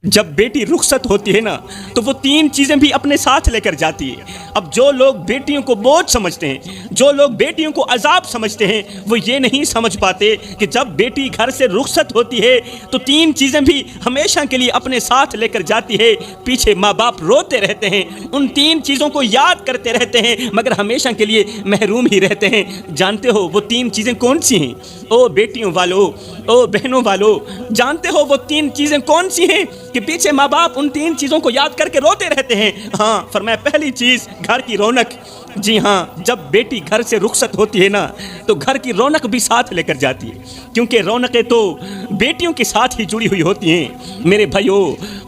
جب بیٹی رخصت ہوتی ہے نا تو وہ تین چیزیں بھی اپنے ساتھ لے کر جاتی ہے۔ اب جو لوگ بیٹیوں کو بوجھ سمجھتے ہیں، جو لوگ بیٹیوں کو عذاب سمجھتے ہیں، وہ یہ نہیں سمجھ پاتے کہ جب بیٹی گھر سے رخصت ہوتی ہے تو تین چیزیں بھی ہمیشہ کے لیے اپنے ساتھ لے کر جاتی ہے۔ پیچھے ماں باپ روتے رہتے ہیں، ان تین چیزوں کو یاد کرتے رہتے ہیں، مگر ہمیشہ کے لیے محروم ہی رہتے ہیں۔ جانتے ہو وہ تین چیزیں کون سی ہیں؟ او بیٹیوں والو، او بہنوں والو، جانتے ہو وہ تین چیزیں کون سی ہیں کہ پیچھے ماں باپ ان تین چیزوں کو یاد کر کے روتے رہتے ہیں؟ ہاں، فرمایا پہلی چیز گھر کی رونق۔ جی ہاں، جب بیٹی گھر سے رخصت ہوتی ہے نا تو گھر کی رونق بھی ساتھ لے کر جاتی ہے، کیونکہ رونقیں تو بیٹیوں کے ساتھ ہی جڑی ہوئی ہوتی ہیں۔ میرے بھائیو،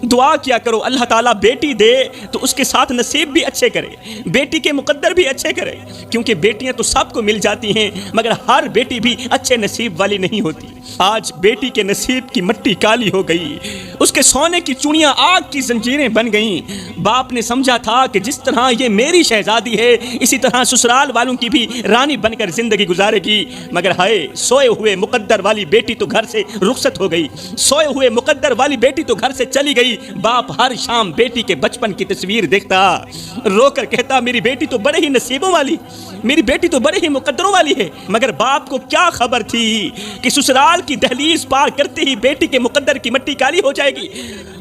دعا کیا کرو اللہ تعالیٰ بیٹی دے تو اس کے ساتھ نصیب بھی اچھے کرے، بیٹی کے مقدر بھی اچھے کرے، کیونکہ بیٹیاں تو سب کو مل جاتی ہیں مگر ہر بیٹی بھی اچھے نصیب والی نہیں ہوتی۔ آج بیٹی کے نصیب کی مٹی کالی ہو گئی، اس کے سونے کی چوڑیاں آگ کی زنجیریں بن گئیں۔ باپ نے سمجھا تھا کہ جس طرح یہ میری شہزادی ہے اسی طرح سسرال والوں کی بھی رانی بن کر زندگی گزارے گی، مگر ہائے، سوئے ہوئے مقدر والی بیٹی تو گھر سے رخصت ہو گئی، سوئے ہوئے مقدر والی بیٹی تو گھر سے چلی گئی۔ باپ ہر شام بیٹی کے بچپن کی تصویر دیکھتا، رو کر کہتا میری بیٹی تو بڑے ہی نصیبوں والی، میری بیٹی تو بڑے ہی مقدروں والی ہے۔ مگر باپ کو کیا خبر تھی کہ سسرال کی دہلیز پار کرتے ہی بیٹی کے مقدر کی مٹی کالی ہو جائے گی؟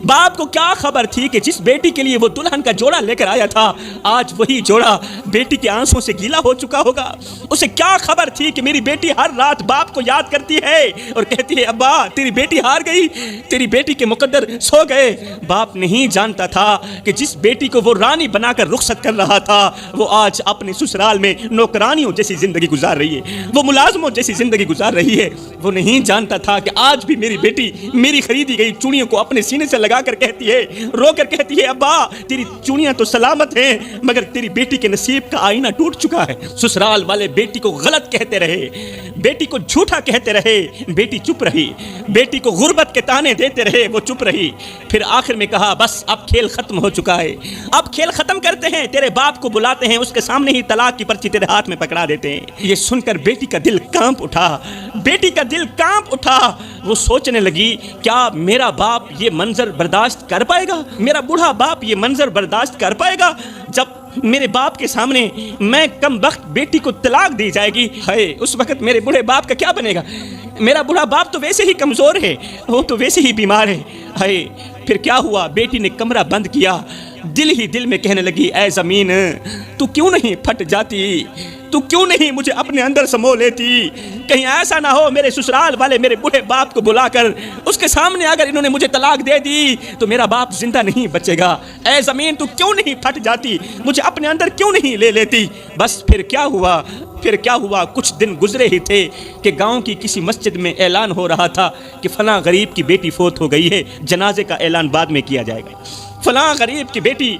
باپ کو کیا خبر تھی کہ جس بیٹی کے لیے وہ دلہن کا جوڑا لے کر آیا تھا آج وہی جوڑا بیٹی کے آنسوں سے گیلا ہو چکا ہوگا؟ اسے کیا خبر تھی کہ میری بیٹی ہر رات باپ کو یاد کرتی ہے اور کہتی ہے ابا تیری بیٹی ہار گئی، تیری بیٹی کے مقدر سو گئے۔ باپ نہیں جانتا تھا کہ جس بیٹی کو وہ رانی بنا کر رخصت کر رہا تھا وہ آج اپنے سسرال میں نوکرانیوں جیسی زندگی گزار رہی ہے، وہ ملازموں جیسی زندگی گزار رہی ہے۔ وہ نہیں جانتا تھا کہ آج بھی میری بیٹی میری خریدی گئی چوڑیوں کو اپنے سینے سے لگا کر کہتی ہے، رو کر کہتی ہے ابا تیری چوڑیاں تو سلامت ہیں مگر تیری بیٹی کے نصیب کا آئینہ ٹوٹ چکا ہے۔ سسرال والے بیٹی کو غلط کہتے رہے، بیٹی کو جھوٹا کہتے رہے، بیٹی چپ رہی، بیٹی کو غربت کے تانے دیتے رہے، وہ چپ رہی۔ پھر آخر میں کہا بس اب کھیل ختم ہو چکا ہے، اب کھیل ختم کرتے ہیں، تیرے باپ کو بلاتے ہیں، اس کے سامنے ہی طلاق کی پرچی تیرے ہاتھ میں پکڑا دیتے ہیں۔ یہ سن کر بیٹی کا دل کانپ اٹھا، بیٹی کا دل کانپ اٹھا۔ وہ سوچنے لگی کیا میرا باپ یہ منظر برداشت کر پائے گا؟ میرا بوڑھا باپ یہ منظر برداشت کر پائے گا جب میرے باپ کے سامنے میں کم وقت بیٹی کو طلاق دی جائے گی؟ ہے اس وقت میرے بوڑھے باپ کا کیا بنے گا؟ میرا بوڑھا باپ تو ویسے ہی کمزور ہے، وہ تو ویسے ہی بیمار ہے۔ ہے پھر کیا ہوا؟ بیٹی نے کمرہ بند کیا، دل ہی دل میں کہنے لگی اے زمین تو کیوں نہیں پھٹ جاتی، تو کیوں نہیں مجھے اپنے اندر سمو لیتی؟ کہیں ایسا نہ ہو میرے سسرال والے میرے بوڑھے باپ کو بلا کر اس کے سامنے اگر انہوں نے مجھے طلاق دے دی تو میرا باپ زندہ نہیں بچے گا۔ اے زمین تو کیوں نہیں پھٹ جاتی، مجھے اپنے اندر کیوں نہیں لے لیتی؟ بس پھر کیا ہوا؟ پھر کیا ہوا؟ کچھ دن گزرے ہی تھے کہ گاؤں کی کسی مسجد میں اعلان ہو رہا تھا کہ فلاں غریب کی بیٹی فوت ہو گئی ہے، جنازے کا اعلان بعد میں کیا جائے گا۔ فلاں غریب کی بیٹی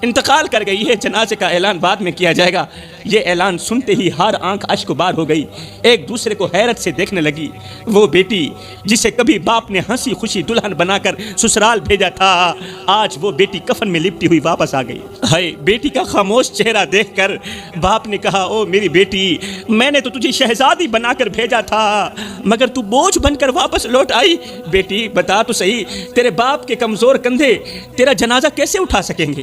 انتقال کر گئی ہے، جنازے کا اعلان بعد میں کیا جائے گا۔ یہ اعلان سنتے ہی ہر آنکھ اشک بار ہو گئی، ایک دوسرے کو حیرت سے دیکھنے لگی۔ وہ بیٹی جسے کبھی باپ نے ہنسی خوشی دلہن بنا کر سسرال بھیجا تھا آج وہ بیٹی کفن میں لپٹی ہوئی واپس آ گئی۔ ہائے، بیٹی کا خاموش چہرہ دیکھ کر باپ نے کہا او میری بیٹی، میں نے تو تجھے شہزادی بنا کر بھیجا تھا مگر تو بوجھ بن کر واپس لوٹ آئی۔ بیٹی بتا تو صحیح، تیرے باپ کے کمزور کندھے تیرا جنازہ کیسے اٹھا سکیں گے؟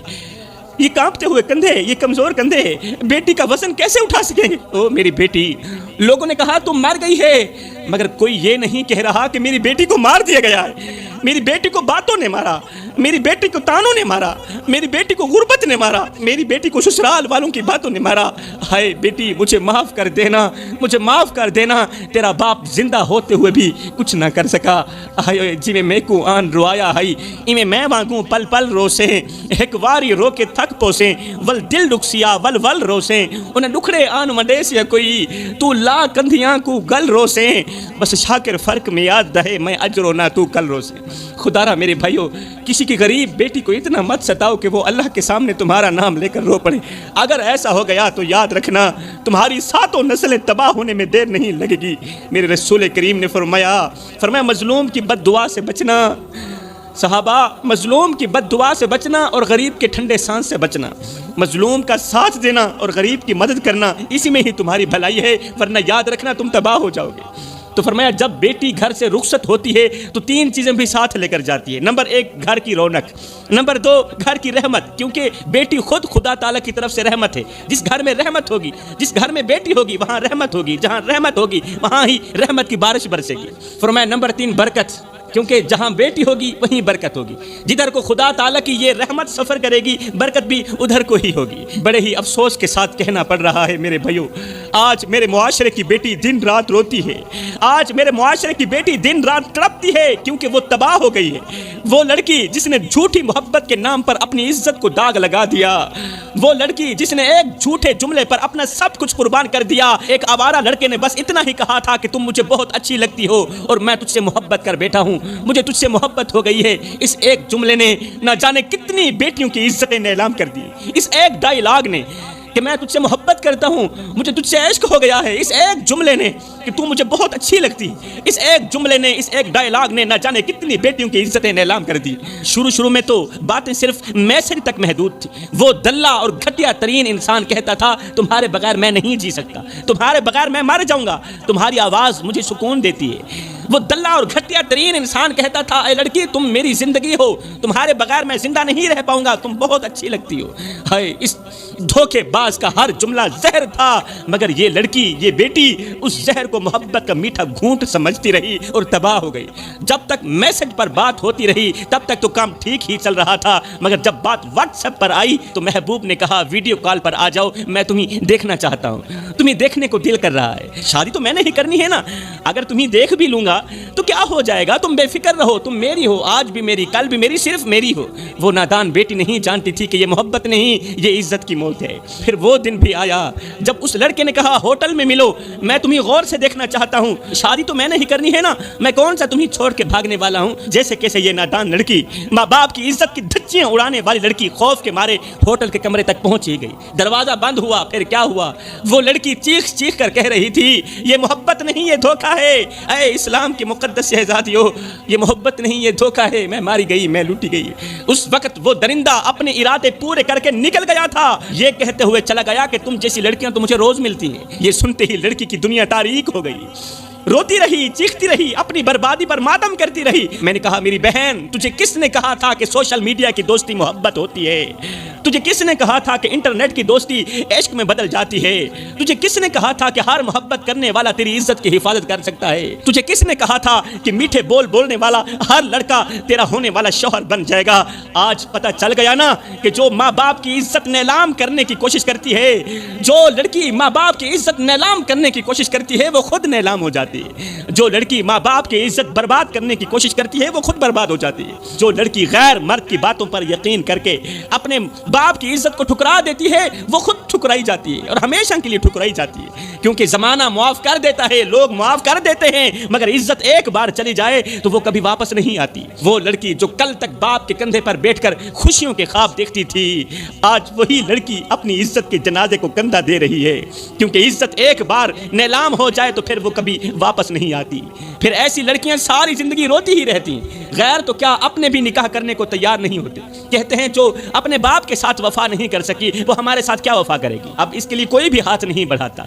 یہ کانپتے ہوئے کندھے، یہ کمزور کندھے بیٹی کا وزن کیسے اٹھا سکیں گے؟ او میری بیٹی، لوگوں نے کہا تم مر گئی ہے مگر کوئی یہ نہیں کہہ رہا کہ میری بیٹی کو مار دیا گیا ہے۔ میری بیٹی کو باتوں نے مارا، میری بیٹی کو تانوں نے مارا، میری بیٹی کو غربت نے مارا، میری بیٹی کو سسرال والوں کی باتوں نے مارا۔ ہائے بیٹی مجھے معاف کر دینا، مجھے معاف کر دینا، تیرا باپ زندہ ہوتے ہوئے بھی کچھ نہ کر سکا۔ ہائے جی میں کو آن روایا ہائی ایویں میں مانگوں پل پل روسیں، ایک واری رو کے تھک پوسیں، ول دل دکھسیا ول ول روسیں، انہیں دکھڑے آن مڈیسیا کوئی تو لا کندھیاں کو گل روسیں، بس شاکر فرق میں یاد رہے میں اجرو نہ تو کل روسیں۔ خدا را میرے بھائیو، کسی کی غریب بیٹی کو اتنا مت ستاؤ کہ وہ اللہ کے سامنے تمہارا نام لے کر رو پڑے۔ اگر ایسا ہو گیا تو یاد رکھنا تمہاری ساتوں نسلیں تباہ ہونے میں دیر نہیں لگے گی۔ میرے رسول کریم نے فرمایا مظلوم کی بد دعا سے بچنا، صحابہ مظلوم کی بد دعا سے بچنا اور غریب کے ٹھنڈے سانس سے بچنا، مظلوم کا ساتھ دینا اور غریب کی مدد کرنا، اسی میں ہی تمہاری بھلائی ہے، ورنہ یاد رکھنا تم تباہ ہو جاؤ گے، تو فرمایا جب بیٹی گھر سے رخصت ہوتی ہے تو 3 چیزیں بھی ساتھ لے کر جاتی ہے. نمبر 1 گھر کی رونق, نمبر 2 گھر کی رحمت, کیونکہ بیٹی خود خدا تعالیٰ کی طرف سے رحمت ہے. جس گھر میں رحمت ہوگی, جس گھر میں بیٹی ہوگی وہاں رحمت ہوگی, جہاں رحمت ہوگی وہاں ہی رحمت کی بارش برسے گی. فرمایا نمبر 3 برکت, کیونکہ جہاں بیٹی ہوگی وہیں برکت ہوگی. جدھر کو خدا تعالیٰ کی یہ رحمت سفر کرے گی برکت بھی ادھر کو ہی ہوگی. بڑے ہی افسوس کے ساتھ کہنا پڑ رہا ہے میرے بھائیوں, آج میرے معاشرے کی بیٹی دن رات روتی ہے, آج میرے معاشرے کی بیٹی دن رات تڑپتی ہے, کیونکہ وہ تباہ ہو گئی ہے. وہ لڑکی جس نے جھوٹی محبت کے نام پر اپنی عزت کو داغ لگا دیا, وہ لڑکی جس نے ایک جھوٹے جملے پر اپنا سب کچھ قربان کر دیا. ایک آوارہ لڑکے نے بس اتنا ہی کہا تھا کہ تم مجھے بہت اچھی لگتی ہو اور میں تجھ سے محبت کر بیٹھا ہوں, مجھے تجھ سے محبت ہو گئی ہے. اس ایک جملے نے نہ جانے کتنی بیٹیوں کی عزتیں نیلام کر دی. اس ایک ڈائیلاگ نے کہ میں تجھ سے محبت کرتا ہوں, مجھے تجھ سے عشق ہو گیا ہے, اس ایک جملے نے کہ تو مجھے بہت اچھی لگتی, اس ایک جملے نے, اس ایک ڈائیلاگ نے نہ جانے کتنی بیٹیوں کی عزتیں نیلام کر دی. شروع میں تو باتیں صرف میسج تک محدود تھی. وہ دلہ اور گھٹیا ترین انسان کہتا تھا تمہارے بغیر میں نہیں جی سکتا, تمہارے بغیر میں مر جاؤں گا, تمہاری آواز مجھے سکون دیتی ہے. وہ دلہ اور گھٹیا ترین انسان کہتا تھا اے لڑکی تم میری زندگی ہو, تمہارے بغیر میں زندہ نہیں رہ پاؤں گا, تم بہت اچھی لگتی ہو. ہائے اس دھوکے باز کا ہر جملہ زہر تھا, مگر یہ لڑکی, یہ بیٹی اس زہر کو محبت کا میٹھا گھونٹ سمجھتی رہی اور تباہ ہو گئی. جب تک میسج پر بات ہوتی رہی تب تک تو کام ٹھیک ہی چل رہا تھا, مگر جب بات واٹس ایپ پر آئی تو محبوب نے کہا ویڈیو کال پر آ جاؤ, میں تمہیں دیکھنا چاہتا ہوں, تمہیں دیکھنے کو دل کر رہا ہے. شادی تو میں نے ہی کرنی ہے نا, اگر تمہیں دیکھ بھی لوں گا تو کیا ہو جائے گا, تم بے فکر رہو, تم میری ہو, آج بھی میری, کل بھی میری, صرف میری ہو. وہ نادان بیٹی نہیں جانتی تھی کہ یہ محبت نہیں, یہ عزت کی موت ہے. پھر وہ دن بھی آیا جب اس لڑکے نے کہا ہوٹل میں ملو, میں تمہیں غور سے دیکھنا چاہتا ہوں, شادی تو میں نے ہی کرنی ہے نا, میں کون سا تمہیں چھوڑ کے بھاگنے والا ہوں. جیسے کیسے یہ نادان لڑکی, ماں باپ کی عزت کی دھچیاں اڑانے والی لڑکی خوف کے مارے ہوٹل کے کمرے تک پہنچ ہی گئی. دروازہ بند ہوا, پھر کیا ہوا, وہ لڑکی چیخ چیخ کر کہہ رہی تھی یہ محبت نہیں, یہ دھوکہ ہے. اے اسلام کی مقدس شہزادیوں, یہ محبت نہیں, یہ دھوکہ ہے, میں ماری گئی, میں لوٹی گئی. اس وقت وہ درندہ اپنے ارادے پورے کر کے نکل گیا تھا, یہ کہتے ہوئے چلا گیا کہ تم جیسی لڑکیاں تو مجھے روز ملتی ہیں. یہ سنتے ہی لڑکی کی دنیا تاریک ہو گئی, روتی رہی, چیختی رہی, اپنی بربادی پر ماتم کرتی رہی. میں نے کہا میری بہن, تجھے کس نے کہا تھا کہ سوشل میڈیا کی دوستی محبت ہوتی ہے؟ تجھے کس نے کہا تھا کہ انٹرنیٹ کی دوستی عشق میں بدل جاتی ہے؟ تجھے کس نے کہا تھا کہ ہر محبت کرنے والا تیری عزت کی حفاظت کر سکتا ہے؟ تجھے کس نے کہا تھا کہ میٹھے بول بولنے والا ہر لڑکا تیرا ہونے والا شوہر بن جائے گا؟ آج پتہ چل گیا نا کہ جو ماں باپ کی عزت نیلام کرنے کی کوشش کرتی ہے, جو لڑکی ماں باپ کی عزت نیلام کرنے کی کوشش کرتی ہے وہ خود نیلام ہو جاتی ہے. جو لڑکی ماں باپ کی عزت برباد کرنے کی کوشش کرتی ہے وہ خود برباد ہو جاتی ہے. جو لڑکی غیر مرد کی باتوں پر یقین کر کے اپنے باپ کی عزت کو ٹھکرا دیتی ہے وہ خود ٹھکرائی جاتی ہے, اور ہمیشہ کے لیے ٹھکرائی جاتی ہے. کیونکہ زمانہ معاف کر دیتا ہے, لوگ معاف کر دیتے ہیں, مگر عزت ایک بار چلی جائے تو وہ کبھی واپس نہیں آتی. وہ لڑکی جو کل تک باپ کے کندھے پر بیٹھ کر خوشیوں کے خواب دیکھتی تھی, آج وہی لڑکی اپنی عزت کے جنازے کو کندھا دے رہی ہے. کیونکہ عزت ایک بار نیلام ہو جائے تو پھر وہ کبھی واپس نہیں آتی. پھر ایسی لڑکیاں ساری زندگی روتی ہی رہتی ہیں. غیر تو کیا اپنے بھی نکاح کرنے کو تیار نہیں ہوتے. کہتے ہیں جو اپنے باپ کے ساتھ وفا نہیں کر سکی وہ ہمارے ساتھ کیا وفا کرے گی. اب اس کے لیے کوئی بھی ہاتھ نہیں بڑھاتا,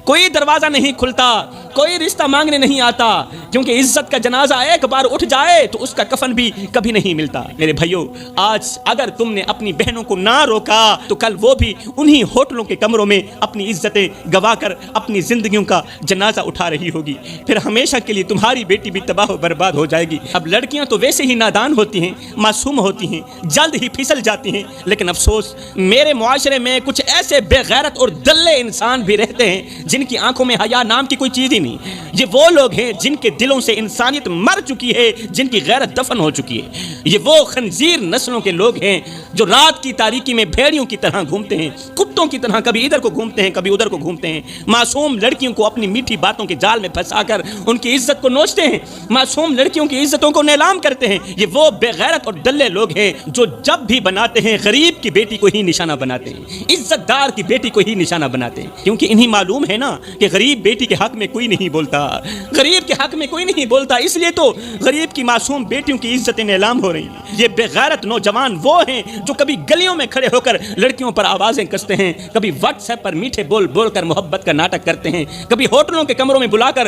کوئی دروازہ نہیں کھلتا, کوئی رشتہ مانگنے نہیں آتا, کیونکہ عزت کا جنازہ ایک بار اٹھ جائے تو اس کا کفن بھی کبھی نہیں ملتا. میرے بھائیوں, آج اگر تم نے اپنی بہنوں کو نہ روکا تو کل وہ بھی انہی ہوٹلوں کے کمروں میں اپنی عزتیں گوا کر اپنی زندگیوں کا جنازہ اٹھا رہی ہوگی. پھر ہمیشہ کے لیے تمہاری بیٹی بھی تباہ و برباد ہو جائے گی. اب لڑکیاں تو ویسے ہی نادان ہوتی ہیں, معصوم ہوتی ہیں, جلد ہی پھسل جاتی ہیں, لیکن افسوس میرے معاشرے میں کچھ ایسے بے غیرت اور دلے انسان بھی رہتے ہیں جن کی آنکھوں میں حیا نام کی کوئی چیز ہی نہیں. یہ وہ لوگ ہیں جن کے دلوں سے انسانیت مر چکی ہے, جن کی غیرت دفن ہو چکی ہے. یہ وہ خنزیر نسلوں کے لوگ ہیں جو رات کی تاریکی میں بھیڑیوں کی طرح گھومتے ہیں, کتوں کی طرح کبھی ادھر کو گھومتے ہیں کبھی ادھر کو گھومتے ہیں. معصوم لڑکیوں کو اپنی میٹھی باتوں کے جال میں پھنسا کر ان کی عزت کو نوچتے ہیں, معصوم لڑکیوں کی عزتوں کو نیلام کرتے ہیں. یہ وہ بے غیرت اور دلے لوگ ہیں جو جب بھی بناتے ہیں غریب کی بیٹی کو ہی نشانہ بناتے ہیں, عزت دار کی بیٹی کو ہی نشانہ بناتے ہیں. کیونکہ انہیں معلوم ہے نا کہ غریب بیٹی کے حق میں کوئی نہیں بولتا, غریب کے حق میں کوئی نہیں بولتا, اس لیے تو غریب کی معصوم بیٹیوں کی عزتیں نیلام ہو رہی ہیں. یہ بے غیرت نوجوان وہ ہیں جو کبھی گلیوں میں کھڑے ہو کر لڑکیوں پر آوازیں کستے ہیں, کبھی واٹس ایپ پر میٹھے بول بول کر محبت کا ناٹک کرتے ہیں, کبھی ہوٹلوں کے کمروں میں بلا کر